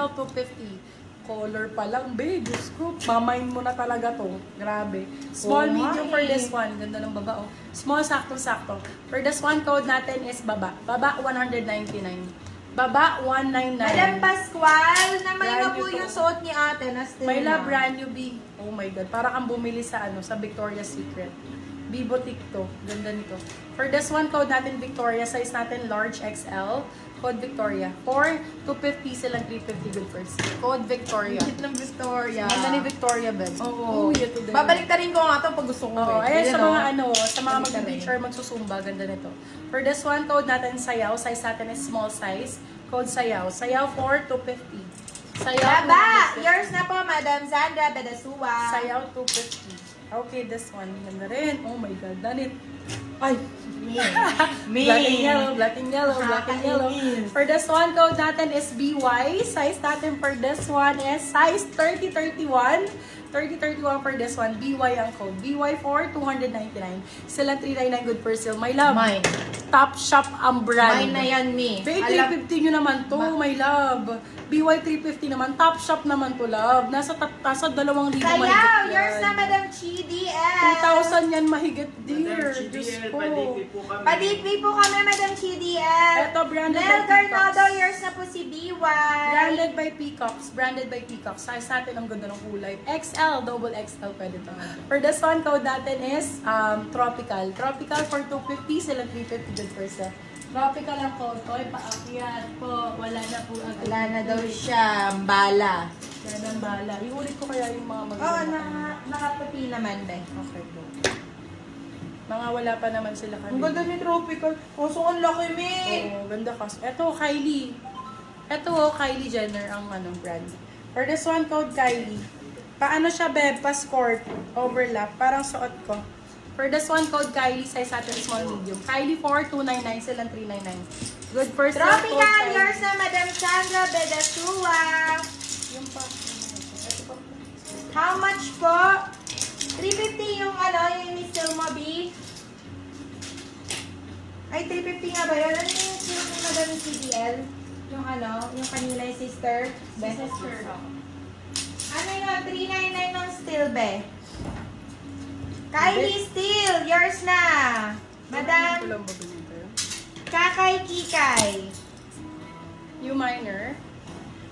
XL 250. Color pa lang, babe. Diyos ko, mamain mo na talaga to. Grabe. Small, medium for this one. Ganda ng baba, oh. Small, sakto-sakto. For this one, code natin is baba. Baba, 199. Baba, 199. Madam Pascual, naman Brand na po new to. yung suot ni ate na still May na. love brand new B. Oh my God. Para kang bumili sa sa Victoria's Secret. B Boutique to. Ganda nito. For this one, code natin Victoria. Size natin large XL. Code Victoria. For 250 silang 350 good first. Code Victoria. Cute ng Victoria. Ganda ni Victoria, Ben. Oo. Ito din. Babalik na rin ko nga ito pag gusto ko. Oo, ayan sa Ayan, mga oh. sa mga Balik ka mag-beach rin. or magsusumba, ganda nito. For this one, code natin Sayaw. Size natin is small size. Code Sayaw. Sayaw for 250. Sayaw Baba! 250. Yours na po, Madam Sandra Bedasua. Sayaw 250. Okay, this one. Ganda rin. Oh my God. Done it. Ay! Me. Black and yellow, black and yellow, black and yellow. Nakakainis. For this one, code natin is BY. Size natin for this one is size 3031. 3031 for this one. BY ang code. BY for 299. Silang 399 good per sale. My love. Mine. Top shop ang brand. Mine na yan, me. Bay, Alam- 350 nyo naman to, my love. BY 350 naman. Top shop naman to, love. Nasa 2,000 Sayaw! mahigit Yours na, yan. Madam Chidi 2,000 yan mahigit, dear. Diyos ko. Padikli po kami, Madam Chidi Ito, branded Mel by Garnado, Peacocks. yours na po si BY. Branded by Peacocks. Branded by Peacocks. Size natin ang ganda ng kulay. XL, double XL pwede to. For this one, code natin is Tropical. Tropical for 250, silang 350 good per set. Tropical ang code ko. Paakyat po. Wala na po agad. Wala na daw siya, bala. Yan ang bala. Iulit ko kaya yung mga Oo, maganda. nakaputi naman, be. Okay, go. Mga wala pa naman sila Ang kanina. ganda ni Tropical. Kaso ang laki, me. Oo, ganda kasi. Ito, Kylie. Ito, Kylie Jenner ang brand. For this one, code Kylie. Paano siya, Beb? Pa-skirt. Overlap. Parang suot ko. For this one, code Kylie. Size natin small medium. Kylie for 299. Silang 399. Good first code Tropical, Kylie. yours na, Madam Sandra Bedasua. Yung pa. Ito pa. How much po? 350 yung yung Mr. Moby. Ay, 350 nga ba yun? Ano yung Madam CDL? Yung yung kanila yung sister? Sister. Ano yun? 399 ng steel, be? Kylie Steel, yours na. Madam Ito lang mabili tayo. Kakay Kikay. Yung minor.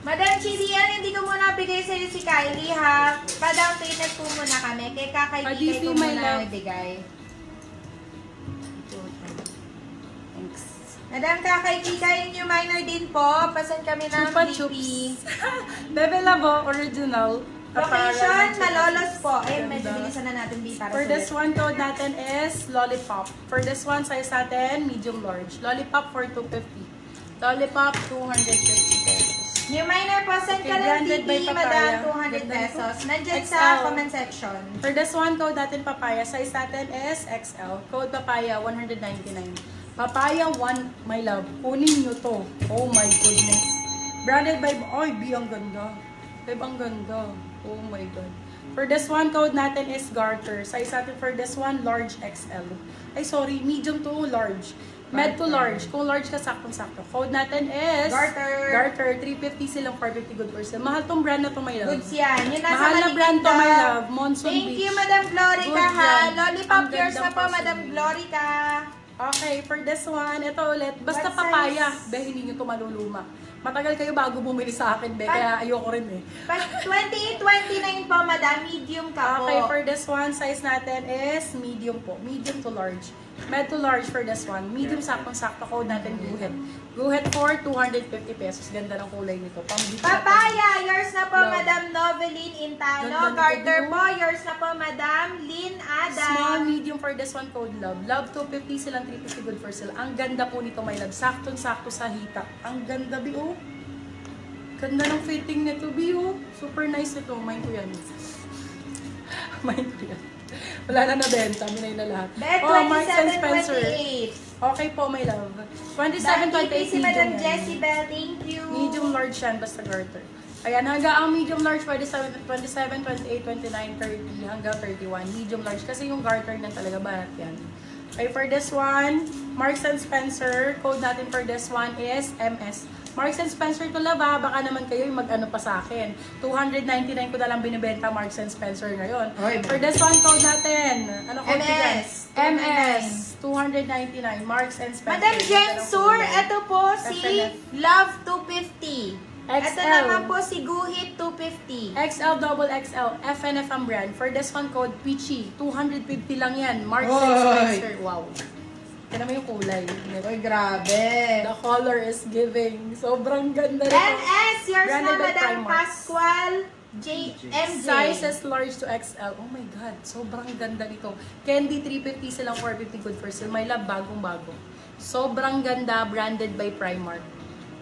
Madam CDL, hindi ko muna bigay sa'yo si Kylie, ha? Padang payment po muna kami. Kay Kakay Kikay Adipi, ko my muna love. ibigay. Thanks. Madam Kakay Kikay, yung minor din po. Pasan kami ng Chupa DP. Chups. Bebe Labo, original. Location, Malolos po. Eh, Ganda. medyo bilisan na natin, B, para For sulit. this one, code natin is Lollipop. For this one, size natin, medium large. Lollipop for 250. Lollipop, 250 pesos. Yung minor po, send ka Okay, lang branded by DP, Papaya. madam, 200 Ganda pesos. nito. Nandyan XL. sa comment section. For this one, code natin Papaya. Size natin is XL. Code Papaya, 199. Papaya 1, my love. Kunin nyo to. Oh my goodness. Branded by... Ay, B, ang ganda. Babe, ang ganda. Oh my God. For this one, code natin is Garter. Size natin for this one, large XL. Ay, sorry. Medium to large. Med to large. Kung large ka, saktong-sakto. Code natin is... Garter. Garter. 350 silang 450 good person. Mahal tong brand na to, my love. Goods yan. Yung nasa Mahal na malikit brand to, daw. my love. Monsoon Thank Beach. you, Madam Glorica, Good ha. yan. Lollipop, Ang yours ganda na po, po, Madam sige. Glorica. Okay, for this one, ito ulit. Basta What papaya. size? Be, hindi nyo ito maluluma. Matagal kayo bago bumili sa akin, be. Kaya ayoko rin eh. But 28-29 po, Madam. Medium ka po. Okay, for this one, size natin is medium po. Medium to large. Med to large for this one. Medium saktong-sakto. Code natin guhit. Guhit for 250 pesos. Ganda ng kulay nito. Pang-beach na Papaya, yours na po, Love. Madam Noveline Intano. Ganda nito, Garter Dio. po, yours na po, Madam Lynn Adam. Small, medium for this one, code love. Love 250 silang 350 good for sale. Ang ganda po nito, my love. Saktong-sakto sa hita. Ang ganda, Bi, oh. Ganda ng fitting nito, Bi, oh. Super nice ito. Mind ko yan. Mind ko yan. Wala na nabenta. Minay na lahat. Bet Oh, Marks and Spencer. 27-28. Okay po, my love. 27-28 27-28 si Madam medium yan. Jessie Bell. Thank you. Medium large yan, basta garter. Ayan, hanggang ang medium large, 27, 28, 29, 30, hanggang 31. Medium large. Kasi yung garter na talaga, banat yan. Okay, for this one, Marks and Spencer, code natin for this one is MS. Marks and Spencer to love ha. Baka naman kayo yung mag-ano pa sa akin. 299 ko na lang binibenta Marks and Spencer ngayon. Oy, For this one code natin. Ano code MS. MS. 299. Marks and Spencer. Madam Jen Sur, ito po si FNF. Love 250. Ito XL. naman po si Guhit 250. XL, double XL, FNF ang brand. For this one code, Peachy. 250 lang yan. Marks and Oy. Spencer. Wow. Yan naman yung kulay. Uy, grabe. The color is giving. Sobrang ganda nito. NS, yours Branded na by Madam Primark. Pascual JMJ. Sizes large to XL. Oh my God, sobrang ganda nito. Candy 350 silang 450 good for sale. My love, bagong-bago. Sobrang ganda, branded by Primark.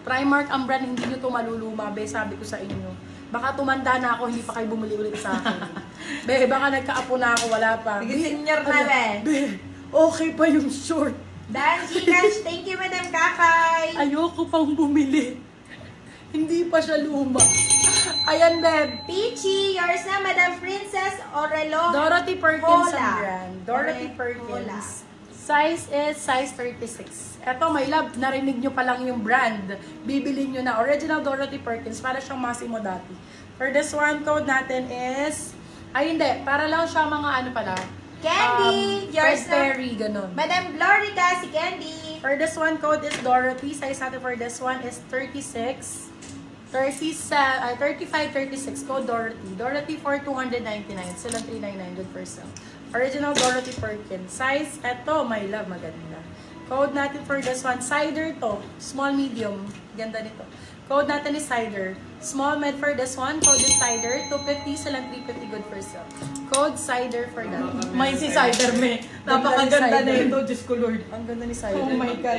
Primark ang brand, hindi nyo to maluluma, be, sabi ko sa inyo. Baka tumanda na ako, hindi pa kayo bumili ulit sa akin. Be, baka nagkaapo na ako, wala pa. Sige, senior na, be. Be, okay pa yung short. Dan Gcash, thank you, Madam Kakay. Ayoko pang bumili. Hindi pa siya luma. Ayan, Beb. Peachy, yours na Madam Princess Orelo. Dorothy Perkins Hola. ang brand. Dorothy Hola. Perkins. Size is size 36. Eto, my love, narinig nyo pa lang yung brand. Bibili nyo na. Original Dorothy Perkins. Para siyang Massimo dati. For this one, code natin is... Ay, hindi. Para lang siya mga ano pala. Candy, yours Fred na Perry, ganun. Madam Glorica, si Candy. For this one, code is Dorothy. Size natin for this one is 36. 35-36. Code Dorothy. Dorothy for 299. Silang 399. Good for sale. Original Dorothy Perkins. Size, eto, my love, maganda. Code natin for this one, cider to. Small, medium. Ganda nito. Code natin is cider. Small, med for this one. Code is cider. 250, silang 350. Good for sale. Code cider for that. May si Cider me. Napakaganda na ito, Diyos ko Lord. Ang ganda ni cider. Oh my God.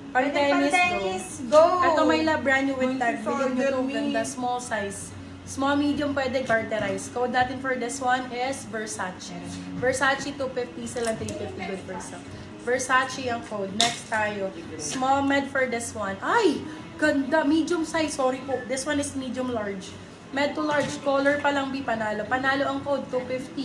Pang tennis, Tennis, go. go. Ito may love, brand new with tag. Ang Bilhin nyo to, cider, ganda. Small size. Small, medium, pwede garterize. Code natin for this one is Versace. Versace 250, silang 350. Good for sale. Versace ang code. Next tayo. Small, med for this one. Ay! Ganda. Medium size. Sorry po. This one is medium large. Med to large. Color pa lang, panalo. Panalo ang code. 250.